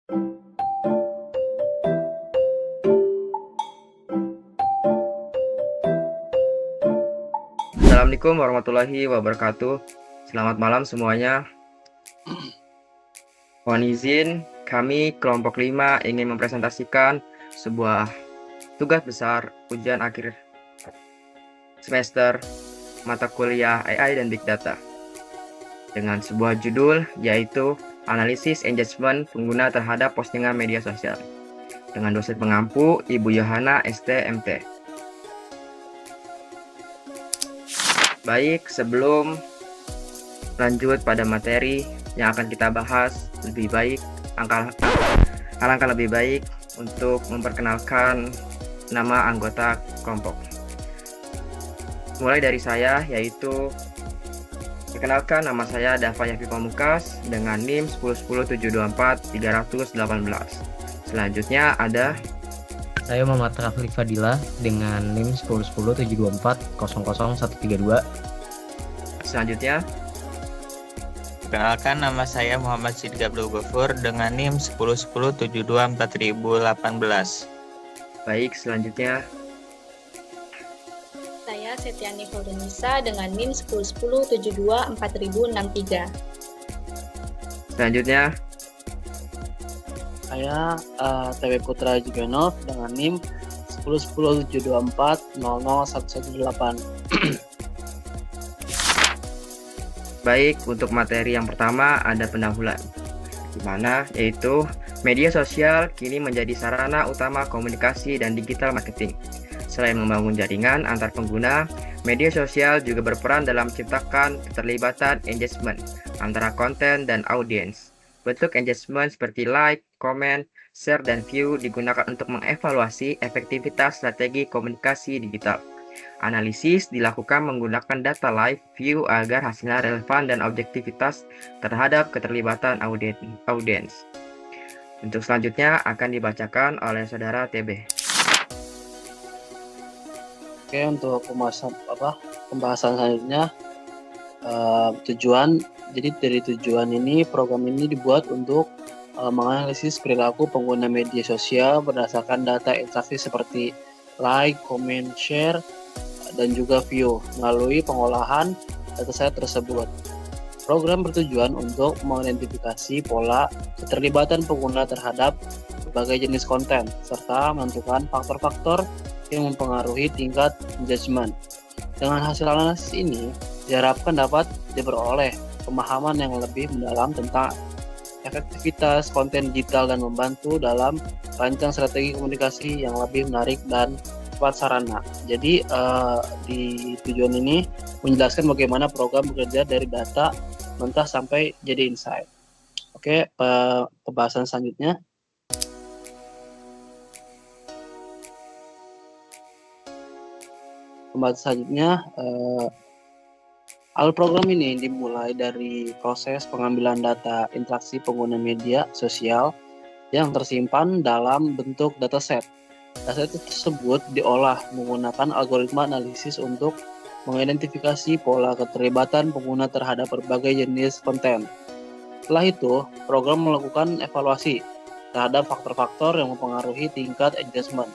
Assalamualaikum warahmatullahi wabarakatuh. Selamat malam semuanya. Mohon izin, kami kelompok 5 ingin mempresentasikan sebuah tugas besar ujian akhir semester mata kuliah AI dan Big Data dengan sebuah judul yaitu Analisis Engagement Pengguna Terhadap Postingan Media Sosial dengan dosen pengampu Ibu Yohana ST.MT. Baik, sebelum lanjut pada materi yang akan kita bahas, lebih baik alangkah lebih baik untuk memperkenalkan nama anggota kelompok. Mulai dari saya, yaitu perkenalkan, nama saya Dava Yafi Pamukas dengan NIM 1010724 318. Selanjutnya ada Saya Muhammad Rafli Fadila dengan NIM 1010724 00132. Selanjutnya Perkenalkan, nama saya Muhammad Siddiq Abdul Ghafur dengan NIM 101724018. baik, selanjutnya Saya Setiani Horenisa dengan NIM 101724063. selanjutnya Saya TW Putra Jugenov dengan NIM 1010724 baik, untuk materi yang pertama ada pendahuluan, di mana yaitu media sosial kini menjadi sarana utama komunikasi dan digital marketing. Selain membangun jaringan antar pengguna, media sosial juga berperan dalam menciptakan keterlibatan engagement antara konten dan audiens. Bentuk engagement seperti like, comment, share, dan view digunakan untuk mengevaluasi efektivitas strategi komunikasi digital. Analisis dilakukan menggunakan data live view agar hasilnya relevan dan objektivitas terhadap keterlibatan audiens. Untuk selanjutnya akan dibacakan oleh saudara TB. Oke, untuk pembahasan selanjutnya, tujuan. Jadi dari tujuan ini, program ini dibuat untuk menganalisis perilaku pengguna media sosial berdasarkan data interaksi seperti like, comment, share, dan juga view melalui pengolahan dataset tersebut. Program bertujuan untuk mengidentifikasi pola keterlibatan pengguna terhadap berbagai jenis konten, serta menentukan faktor-faktor yang mempengaruhi tingkat engagement. Dengan hasil analisis ini, diharapkan dapat diperoleh pemahaman yang lebih mendalam tentang efektivitas konten digital dan membantu dalam rancang strategi komunikasi yang lebih menarik dan tepat sarana. Jadi di tujuan ini menjelaskan bagaimana program bekerja dari data mentah sampai jadi insight. Oke, pembahasan selanjutnya. Alur program ini dimulai dari proses pengambilan data interaksi pengguna media sosial yang tersimpan dalam bentuk dataset. Dataset tersebut diolah menggunakan algoritma analisis untuk mengidentifikasi pola keterlibatan pengguna terhadap berbagai jenis konten. Setelah itu, program melakukan evaluasi terhadap faktor-faktor yang mempengaruhi tingkat engagement,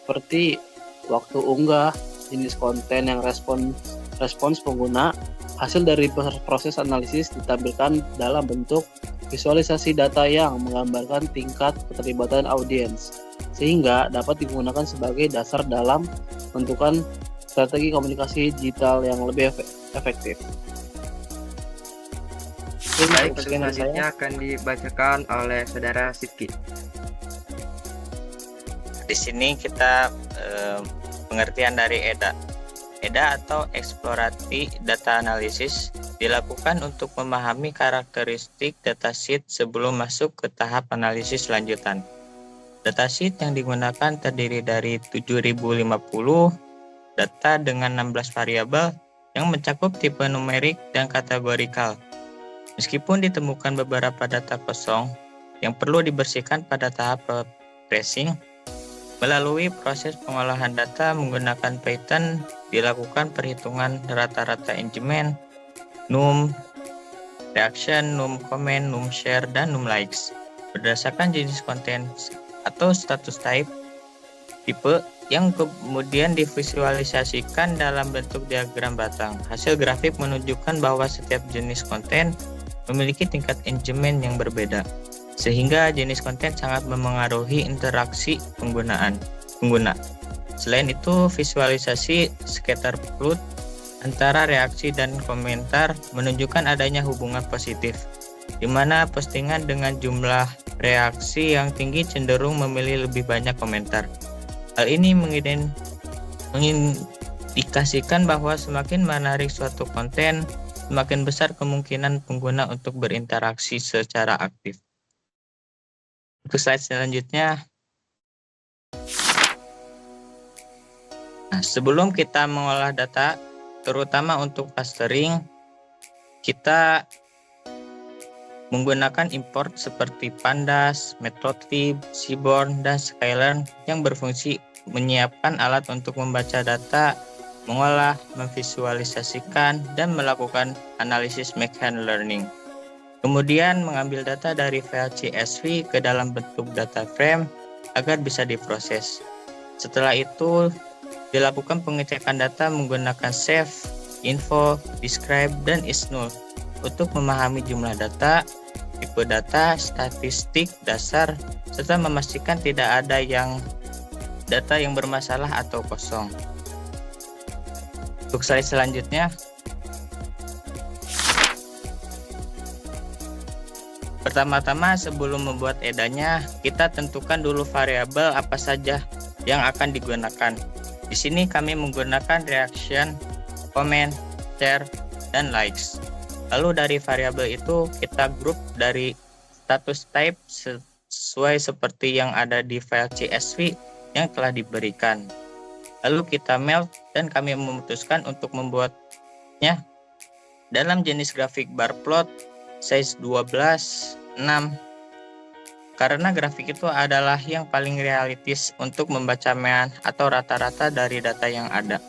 seperti waktu unggah, jenis konten yang respons pengguna. Hasil dari proses analisis ditampilkan dalam bentuk visualisasi data yang menggambarkan tingkat keterlibatan audiens, sehingga dapat digunakan sebagai dasar dalam menentukan strategi komunikasi digital yang lebih efektif. Baik, selanjutnya akan dibacakan oleh saudara Sidki. Di sini kita pengertian dari EDA. EDA atau Exploratory Data Analysis dilakukan untuk memahami karakteristik datasheet sebelum masuk ke tahap analisis lanjutan. Datasheet yang digunakan terdiri dari 7050 data dengan 16 variabel yang mencakup tipe numerik dan kategorikal. Meskipun ditemukan beberapa data kosong yang perlu dibersihkan pada tahap processing, melalui proses pengolahan data menggunakan Python dilakukan perhitungan rata-rata engagement, num, reaction, num comment, num share, dan num likes berdasarkan jenis konten atau status type tipe yang kemudian divisualisasikan dalam bentuk diagram batang. Hasil grafik menunjukkan bahwa setiap jenis konten memiliki tingkat engagement yang berbeda, sehingga jenis konten sangat memengaruhi interaksi pengguna. Selain itu, visualisasi scatter plot antara reaksi dan komentar menunjukkan adanya hubungan positif, di mana postingan dengan jumlah reaksi yang tinggi cenderung memilih lebih banyak komentar. Hal ini mengindikasikan bahwa semakin menarik suatu konten, semakin besar kemungkinan pengguna untuk berinteraksi secara aktif. Untuk slide selanjutnya, sebelum kita mengolah data, terutama untuk clustering, kita menggunakan import seperti Pandas, Matplotlib, Seaborn, dan Sklearn yang berfungsi menyiapkan alat untuk membaca data, mengolah, memvisualisasikan, dan melakukan analisis machine learning. Kemudian mengambil data dari file CSV ke dalam bentuk data frame agar bisa diproses. Setelah itu dilakukan pengecekan data menggunakan save, info, describe, dan isNull untuk memahami jumlah data, tipe data, statistik dasar, serta memastikan tidak ada data yang bermasalah atau kosong. Untuk slide selanjutnya, pertama-tama sebelum membuat EDA-nya, kita tentukan dulu variabel apa saja yang akan digunakan. Di sini kami menggunakan reaction, comment, share, dan likes. Lalu dari variabel itu kita grup dari status type sesuai seperti yang ada di file CSV yang telah diberikan. Lalu kita melt dan kami memutuskan untuk membuatnya dalam jenis grafik bar plot size 12:6 karena grafik itu adalah yang paling realistis untuk membaca mean atau rata-rata dari data yang ada.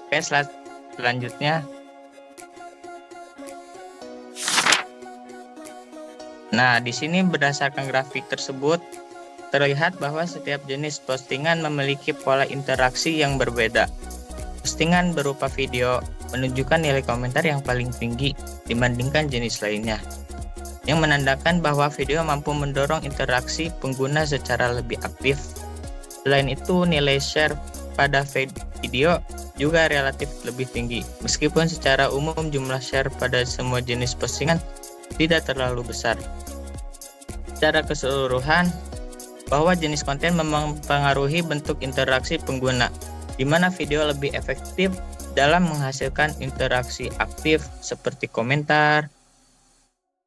Oke, slide selanjutnya. Nah, di sini berdasarkan grafik tersebut terlihat bahwa setiap jenis postingan memiliki pola interaksi yang berbeda. Postingan berupa video menunjukkan nilai komentar yang paling tinggi dibandingkan jenis lainnya, yang menandakan bahwa video mampu mendorong interaksi pengguna secara lebih aktif. Selain itu, nilai share pada video juga relatif lebih tinggi, meskipun secara umum jumlah share pada semua jenis postingan tidak terlalu besar. Secara keseluruhan, bahwa jenis konten mempengaruhi bentuk interaksi pengguna, di mana video lebih efektif dalam menghasilkan interaksi aktif seperti komentar,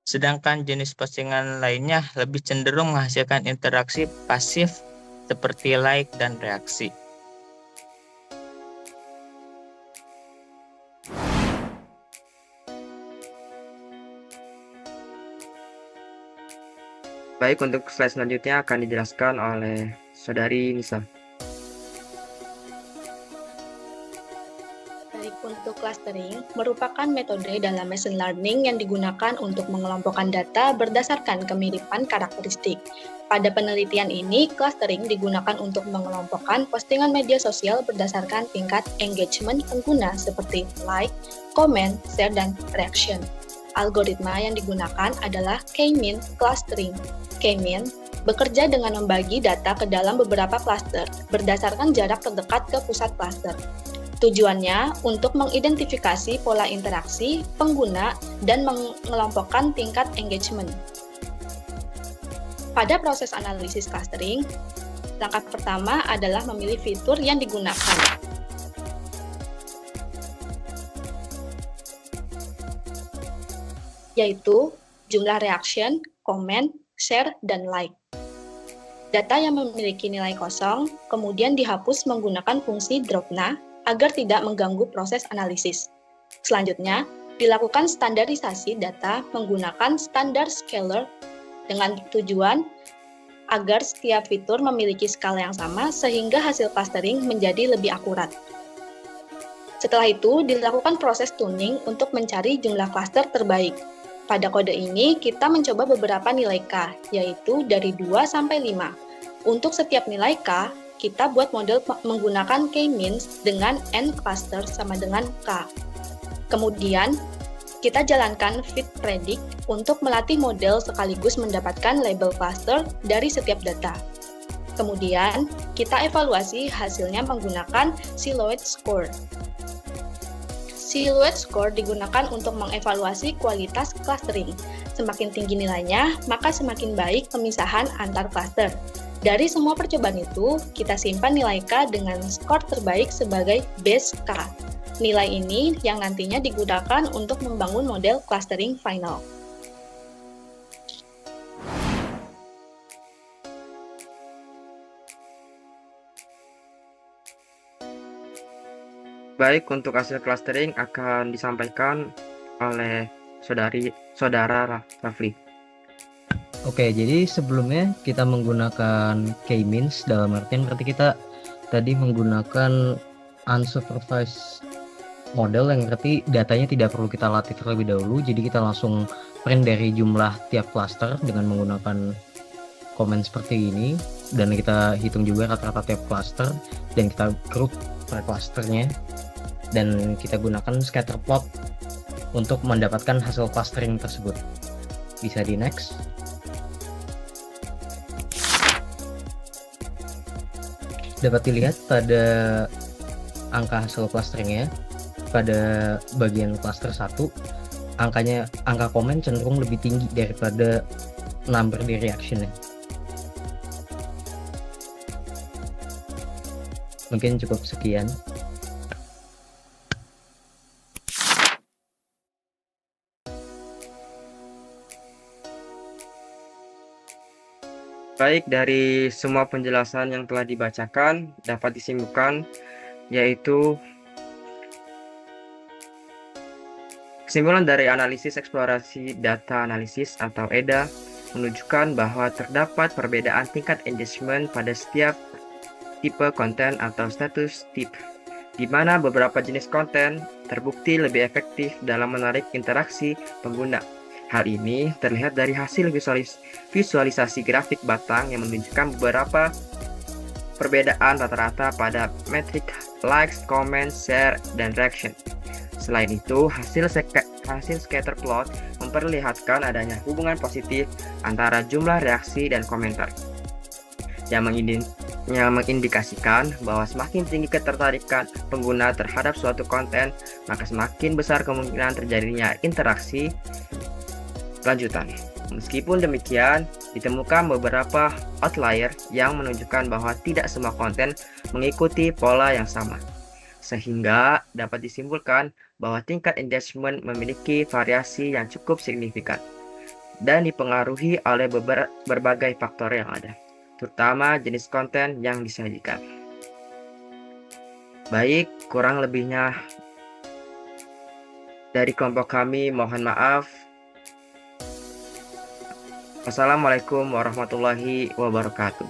sedangkan jenis postingan lainnya lebih cenderung menghasilkan interaksi pasif seperti like dan reaksi. Baik, untuk slide selanjutnya akan dijelaskan oleh Saudari Nisa. Baik, untuk clustering merupakan metode dalam machine learning yang digunakan untuk mengelompokkan data berdasarkan kemiripan karakteristik. Pada penelitian ini, clustering digunakan untuk mengelompokkan postingan media sosial berdasarkan tingkat engagement pengguna seperti like, comment, share, dan reaction. Algoritma yang digunakan adalah K-mean clustering. K-mean bekerja dengan membagi data ke dalam beberapa cluster berdasarkan jarak terdekat ke pusat cluster. Tujuannya untuk mengidentifikasi pola interaksi pengguna dan mengelompokkan tingkat engagement. Pada proses analisis clustering, langkah pertama adalah memilih fitur yang digunakan. Yaitu jumlah reaction, comment, share, dan like. Data yang memiliki nilai kosong kemudian dihapus menggunakan fungsi dropna agar tidak mengganggu proses analisis. Selanjutnya, dilakukan standarisasi data menggunakan standar scaler dengan tujuan agar setiap fitur memiliki skala yang sama sehingga hasil clustering menjadi lebih akurat. Setelah itu, dilakukan proses tuning untuk mencari jumlah cluster terbaik. Pada kode ini, kita mencoba beberapa nilai K, yaitu dari 2 sampai 5. Untuk setiap nilai K, kita buat model menggunakan K-means dengan N cluster sama dengan K. Kemudian, kita jalankan fit predict untuk melatih model sekaligus mendapatkan label cluster dari setiap data. Kemudian, kita evaluasi hasilnya menggunakan silhouette score. Silhouette score digunakan untuk mengevaluasi kualitas clustering. Semakin tinggi nilainya, maka semakin baik pemisahan antar cluster. Dari semua percobaan itu, kita simpan nilai K dengan skor terbaik sebagai base K. Nilai ini yang nantinya digunakan untuk membangun model clustering final. Baik, untuk hasil clustering akan disampaikan oleh saudara Rafli. Oke, jadi sebelumnya kita menggunakan K-means, dalam artian berarti kita tadi menggunakan unsupervised model yang berarti datanya tidak perlu kita latih terlebih dahulu, jadi kita langsung print dari jumlah tiap cluster dengan menggunakan komen seperti ini, dan kita hitung juga rata-rata tiap cluster dan kita group per clusternya, dan kita gunakan scatter plot untuk mendapatkan hasil clustering tersebut. Bisa di next. Dapat dilihat pada angka hasil clusteringnya, pada bagian cluster 1 angka komen cenderung lebih tinggi daripada number di reactionnya. Mungkin cukup sekian. Baik, dari semua penjelasan yang telah dibacakan dapat disimpulkan yaitu kesimpulan dari analisis eksplorasi data analisis atau EDA menunjukkan bahwa terdapat perbedaan tingkat engagement pada setiap tipe konten atau status tipe, di mana beberapa jenis konten terbukti lebih efektif dalam menarik interaksi pengguna. Hal ini terlihat dari hasil visualisasi grafik batang yang menunjukkan beberapa perbedaan rata-rata pada metrik likes, comment, share, dan reaction. Selain itu, hasil scatter plot memperlihatkan adanya hubungan positif antara jumlah reaksi dan komentar, yang mengindikasikan bahwa semakin tinggi ketertarikan pengguna terhadap suatu konten, maka semakin besar kemungkinan terjadinya interaksi lanjutan. Meskipun demikian, ditemukan beberapa outlier yang menunjukkan bahwa tidak semua konten mengikuti pola yang sama, sehingga dapat disimpulkan bahwa tingkat engagement memiliki variasi yang cukup signifikan dan dipengaruhi oleh berbagai faktor yang ada, terutama jenis konten yang disajikan. Baik, kurang lebihnya dari kelompok kami mohon maaf. Wassalamualaikum warahmatullahi wabarakatuh.